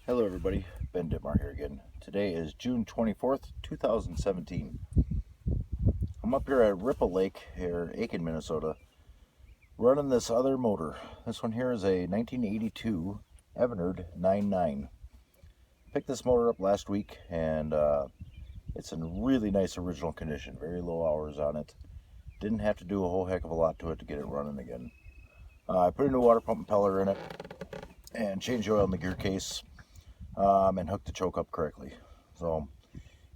Hello everybody, Ben Dittmar here again. Today is June 24th, 2017. I'm up here at Ripple Lake here, Aiken, Minnesota, running this other motor. This one here is a 1982 Evinrude 9.9. Picked this motor up last week and it's in really nice original condition, very low hours on it. Didn't have to do a whole heck of a lot to it to get it running again. I put a new water pump impeller in it and changed the oil in the gear case. And hooked the choke up correctly. So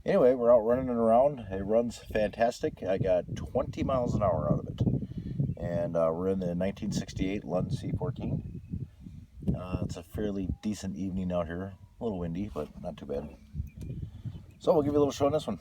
anyway, we're out running it around. It runs fantastic. I got 20 miles an hour out of it. And we're in the 1968 Lund C14. It's a fairly decent evening out here. A little windy, but not too bad. So we'll give you a little show on this one.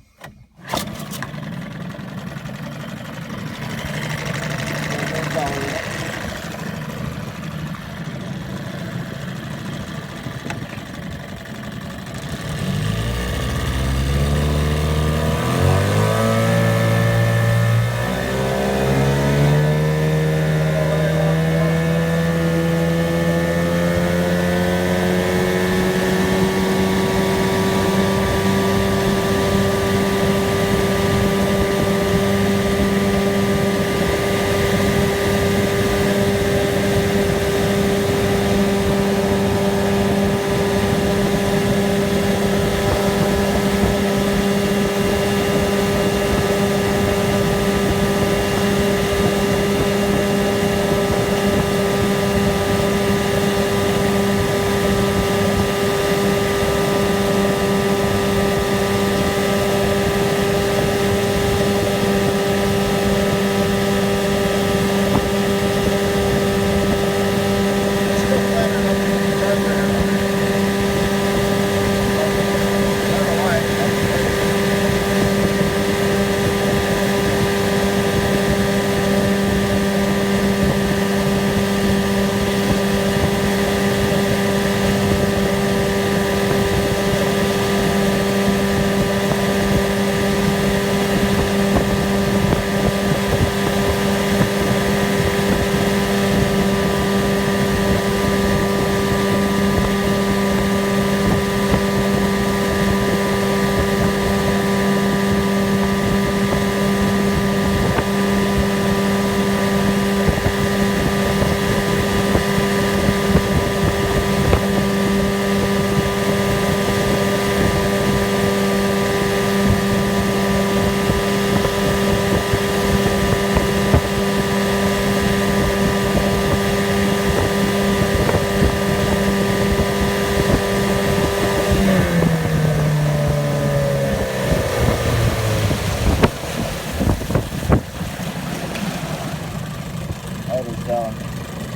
Idle's down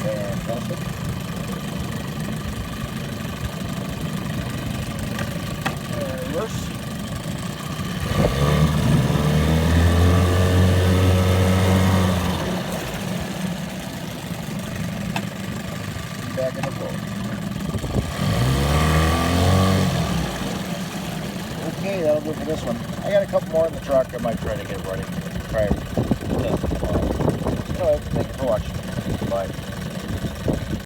fantastic. Reverse. Back in the boat. Okay, that'll do for this one. I got a couple more in the truck. I might try to get running. Try it. Anyway, thank you for watching. Bye.